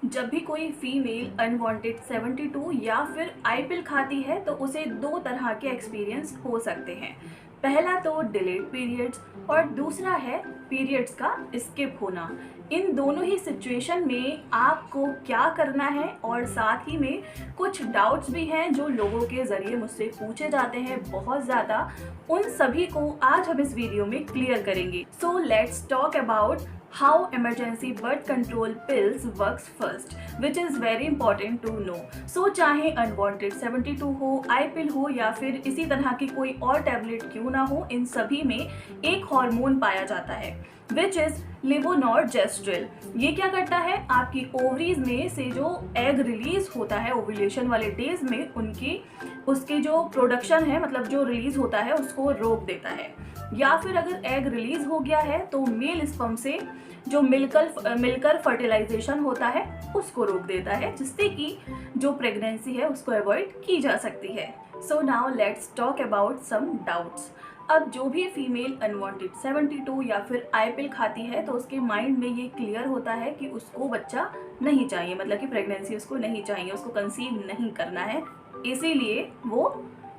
जब भी कोई फीमेल अनवांटेड 72 या फिर आई पिल खाती है तो उसे दो तरह के एक्सपीरियंस हो सकते हैं। पहला तो डिलेड पीरियड्स और दूसरा है पीरियड्स का स्किप होना। इन दोनों ही सिचुएशन में आपको क्या करना है और साथ ही में कुछ डाउट्स भी हैं जो लोगों के ज़रिए मुझसे पूछे जाते हैं बहुत ज़्यादा, उन सभी को आज हम इस वीडियो में क्लियर करेंगे। So let's talk about how emergency birth control pills works first, which is very important to know. So चाहे unwanted 72 हो, आई पिल हो या फिर इसी तरह की कोई और टैबलेट क्यों ना हो, इन सभी में एक हार्मोन पाया जाता है विच इज लेवोनॉर्जेस्ट्रिल। ये क्या करता है, आपकी ओवरीज में से जो एग रिलीज होता है ओव्यूलेशन वाले डेज में उसके जो प्रोडक्शन है, मतलब जो रिलीज होता है, उसको रोक देता है। या फिर अगर एग रिलीज हो गया है तो मेल स्पर्म से जो मिलकर फर्टिलाइजेशन होता है उसको रोक देता है, जिससे कि जो प्रेगनेंसी है उसको अवॉइड की जा सकती है। So now let's talk about some doubts. अब जो भी फीमेल अनवांटेड 72 या फिर आई पिल खाती है तो उसके माइंड में ये क्लियर होता है कि उसको बच्चा नहीं चाहिए, मतलब कि प्रेगनेंसी उसको नहीं चाहिए, उसको कंसीव नहीं करना है, इसीलिए वो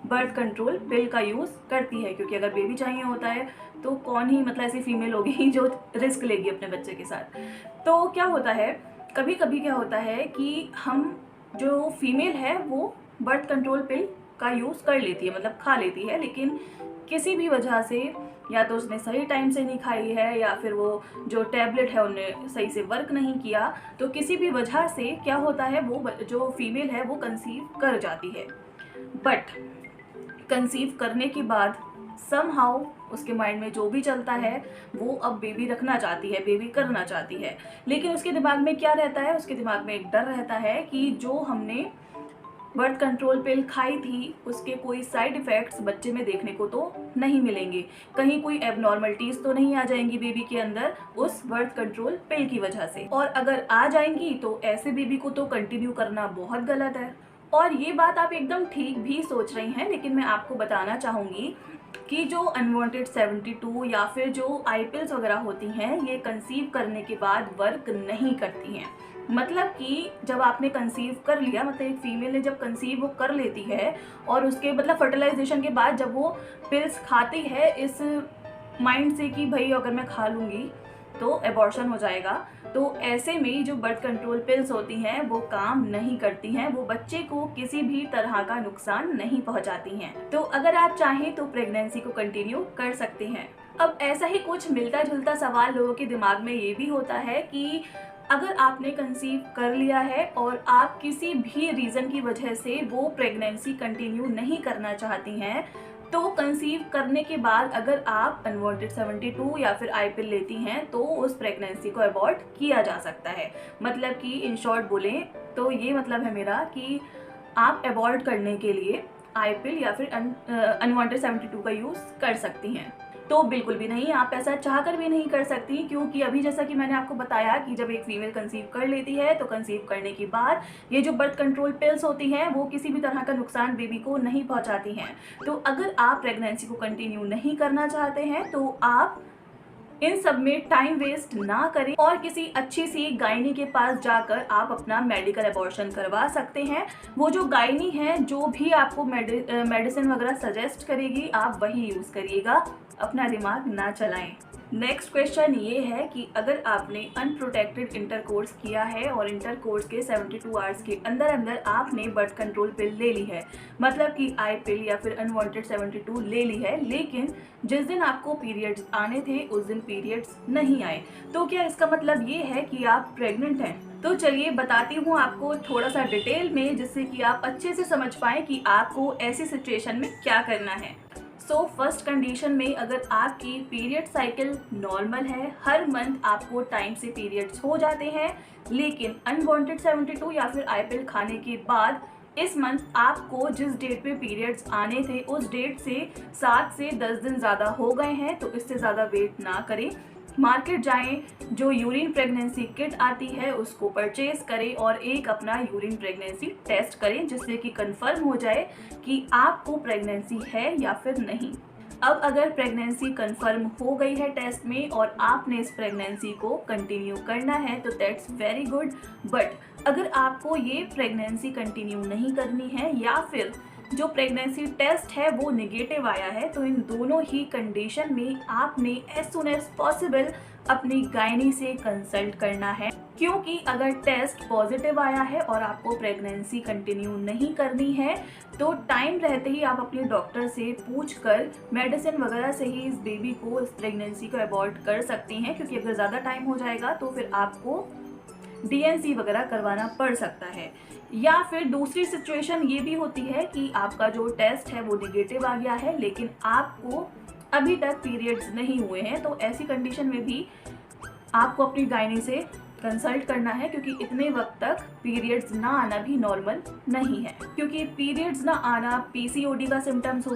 बर्थ कंट्रोल पिल का यूज़ करती है। क्योंकि अगर बेबी चाहिए होता है तो कौन ही, मतलब ऐसी फीमेल होगी जो रिस्क लेगी अपने बच्चे के साथ। तो क्या होता है, कभी कभी क्या होता है कि हम जो फीमेल है वो बर्थ कंट्रोल पिल का यूज़ कर लेती है, मतलब खा लेती है, लेकिन किसी भी वजह से या तो उसने सही टाइम से नहीं खाई है या फिर वो जो टैबलेट है उन्हें सही से वर्क नहीं किया, तो किसी भी वजह से क्या होता है, वो जो फीमेल है वो कंसीव कर जाती है। बट कंसीव करने के बाद समहाउ उसके माइंड में जो भी चलता है वो अब बेबी रखना चाहती है, बेबी करना चाहती है, लेकिन उसके दिमाग में क्या रहता है, उसके दिमाग में एक डर रहता है कि जो हमने बर्थ कंट्रोल पिल खाई थी उसके कोई साइड इफ़ेक्ट्स बच्चे में देखने को तो नहीं मिलेंगे, कहीं कोई एबनॉर्मलिटीज़ तो नहीं आ जाएंगी बेबी के अंदर उस बर्थ कंट्रोल पिल की वजह से, और अगर आ जाएंगी तो ऐसे बेबी को तो कंटिन्यू करना बहुत गलत है। और ये बात आप एकदम ठीक भी सोच रही हैं, लेकिन मैं आपको बताना चाहूँगी कि जो अनवांटेड 72 या फिर जो आई पिल्स वगैरह होती हैं ये कंसीव करने के बाद वर्क नहीं करती हैं। मतलब कि जब आपने कंसीव कर लिया, मतलब एक फीमेल ने जब कंसीव वो कर लेती है और उसके मतलब फर्टिलाइजेशन के बाद जब वो पिल्स खाती है इस माइंड से कि भाई अगर मैं खा लूँगी तो एबॉर्शन हो जाएगा, तो ऐसे में जो बर्थ कंट्रोल पिल्स होती हैं वो काम नहीं करती हैं, वो बच्चे को किसी भी तरह का नुकसान नहीं पहुंचाती हैं। तो अगर आप चाहें तो प्रेगनेंसी को कंटिन्यू कर सकते हैं। अब ऐसा ही कुछ मिलता जुलता सवाल लोगों के दिमाग में ये भी होता है कि अगर आपने कंसीव कर लिया है और आप किसी भी रीज़न की वजह से वो प्रेगनेंसी कंटिन्यू नहीं करना चाहती हैं, तो कंसीव करने के बाद अगर आप अनवांटेड 72 या फिर आई पिल लेती हैं तो उस प्रेगनेंसी को अबॉर्ट किया जा सकता है। मतलब कि इन शॉर्ट बोलें तो ये मतलब है मेरा कि आप अबॉर्ट करने के लिए आई पिल या फिर अनवांटेड 72 का यूज़ कर सकती हैं। तो बिल्कुल भी नहीं, आप ऐसा चाहकर भी नहीं कर सकती, क्योंकि अभी जैसा कि मैंने आपको बताया कि जब एक फीमेल कंसीव कर लेती है तो कंसीव करने के बाद ये जो बर्थ कंट्रोल पिल्स होती हैं वो किसी भी तरह का नुकसान बेबी को नहीं पहुंचाती हैं। तो अगर आप प्रेगनेंसी को कंटिन्यू नहीं करना चाहते हैं तो आप इन सब में टाइम वेस्ट ना करें और किसी अच्छी सी गायनी के पास जाकर आप अपना मेडिकल अबॉर्शन करवा सकते हैं। वो जो गायनी है जो भी आपको मेडिसिन वगैरह सजेस्ट करेगी आप वही यूज़ करिएगा, अपना दिमाग ना चलाएं। नेक्स्ट क्वेश्चन ये है कि अगर आपने अनप्रोटेक्टेड इंटरकोर्स किया है और इंटरकोर्स के 72 आवर्स के अंदर अंदर आपने बर्थ कंट्रोल पिल ले ली है, मतलब कि आई पिल या फिर अनवांटेड 72 ले ली है, लेकिन जिस दिन आपको पीरियड्स आने थे उस दिन पीरियड्स नहीं आए, तो क्या इसका मतलब ये है कि आप प्रेग्नेंट हैं? तो चलिए बताती हूँ आपको थोड़ा सा डिटेल में, जिससे कि आप अच्छे से समझ पाएँ कि आपको ऐसी सिचुएशन में क्या करना है। सो फर्स्ट कंडीशन में अगर आपकी पीरियड साइकिल नॉर्मल है, हर मंथ आपको टाइम से पीरियड्स हो जाते हैं, लेकिन अनवांटेड 72 या फिर आई पिल खाने के बाद इस मंथ आपको जिस डेट पे पीरियड्स आने थे उस डेट से 7 से 10 दिन ज़्यादा हो गए हैं, तो इससे ज़्यादा वेट ना करें, मार्केट जाएं, जो यूरिन प्रेगनेंसी किट आती है उसको परचेज करें और एक अपना यूरिन प्रेगनेंसी टेस्ट करें, जिससे कि कंफर्म हो जाए कि आपको प्रेगनेंसी है या फिर नहीं। अब अगर प्रेगनेंसी कंफर्म हो गई है टेस्ट में और आपने इस प्रेगनेंसी को कंटिन्यू करना है तो दैट्स वेरी गुड, बट अगर आपको ये प्रेगनेंसी कंटिन्यू नहीं करनी है या फिर जो प्रेगनेंसी टेस्ट है वो नेगेटिव आया है, तो इन दोनों ही कंडीशन में आपने एज सुन एज पॉसिबल अपनी गायनी से कंसल्ट करना है। क्योंकि अगर टेस्ट पॉजिटिव आया है और आपको प्रेगनेंसी कंटिन्यू नहीं करनी है तो टाइम रहते ही आप अपने डॉक्टर से पूछकर मेडिसिन वगैरह से ही इस बेबी को, इस प्रेगनेंसी को अबॉर्ट कर सकती हैं। क्योंकि अगर ज़्यादा टाइम हो जाएगा तो फिर आपको DNC वगैरह करवाना पड़ सकता है। या फिर दूसरी सिचुएशन ये भी होती है कि आपका जो टेस्ट है वो नेगेटिव आ गया है लेकिन आपको अभी तक पीरियड्स नहीं हुए हैं, तो ऐसी कंडीशन में भी आपको अपनी गायनी से कंसल्ट करना है। क्योंकि इतने वक्त तक पीरियड्स ना आना भी नॉर्मल नहीं है। क्योंकि पीरियड्स ना आना PCOD का सिम्टम्स हो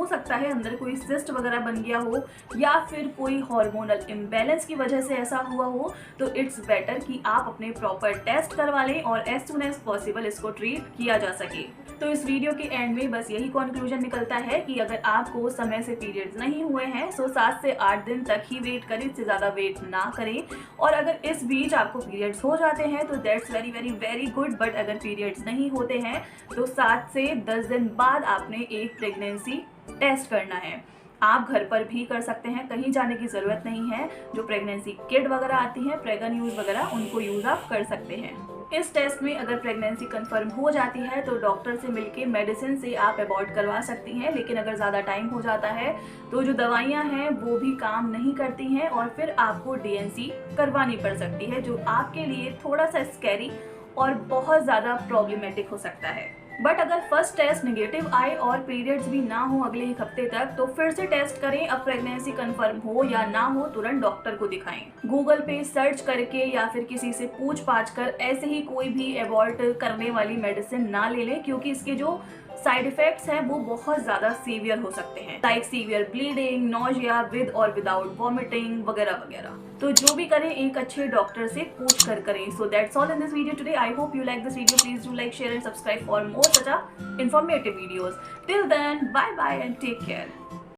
सकता है अंदर कोई सिस्ट वगैरह बन गया हो या फिर कोई हार्मोनल इम्बैलेंस की वजह से ऐसा हुआ हो। तो इट्स बेटर कि आप अपने प्रॉपर टेस्ट करवा लें और एज सुन एज पॉसिबल इसको ट्रीट किया जा सके। तो इस वीडियो के एंड में बस यही कंक्लूजन निकलता है कि अगर आपको समय से पीरियड्स नहीं हुए हैं तो 7 से 8 दिन तक ही वेट करें, इससे ज़्यादा वेट ना करें। और अगर इस बीच आपको पीरियड्स हो जाते हैं तो that's very very very good, but अगर पीरियड्स नहीं होते हैं तो 7 से 10 दिन बाद आपने एक प्रेगनेंसी टेस्ट करना है। आप घर पर भी कर सकते हैं, कहीं जाने की ज़रूरत नहीं है। जो प्रेगनेंसी किट वगैरह आती हैं, प्रेगन यूज़ वगैरह, उनको यूज़ आप कर सकते हैं। इस टेस्ट में अगर प्रेगनेंसी कंफर्म हो जाती है तो डॉक्टर से मिलके मेडिसिन से आप अबॉर्ट करवा सकती हैं। लेकिन अगर ज़्यादा टाइम हो जाता है तो जो दवाइयाँ हैं वो भी काम नहीं करती हैं और फिर आपको DNC करवानी पड़ सकती है, जो आपके लिए थोड़ा सा स्कैरी और बहुत ज़्यादा प्रॉब्लमेटिक हो सकता है। बट अगर फर्स्ट टेस्ट नेगेटिव आए और पीरियड्स भी ना हो अगले 1 हफ्ते तक तो फिर से टेस्ट करें। अब प्रेगनेंसी कंफर्म हो या ना हो तुरंत डॉक्टर को दिखाएं। गूगल पे सर्च करके या फिर किसी से पूछ पाछ कर ऐसे ही कोई भी अबॉर्ट करने वाली मेडिसिन ना ले लें, क्योंकि इसके जो साइड इफेक्ट्स हैं वो बहुत ज़्यादा सीवियर हो सकते हैं, like severe bleeding, nausea with और विदाउट वॉमिटिंग वगैरह वगैरह। तो जो भी करें एक अच्छे डॉक्टर से पूछ कर करें। So that's all in this video today. I hope you like this video. Please do like, share and subscribe for more such informative videos. Till then, bye bye and take care.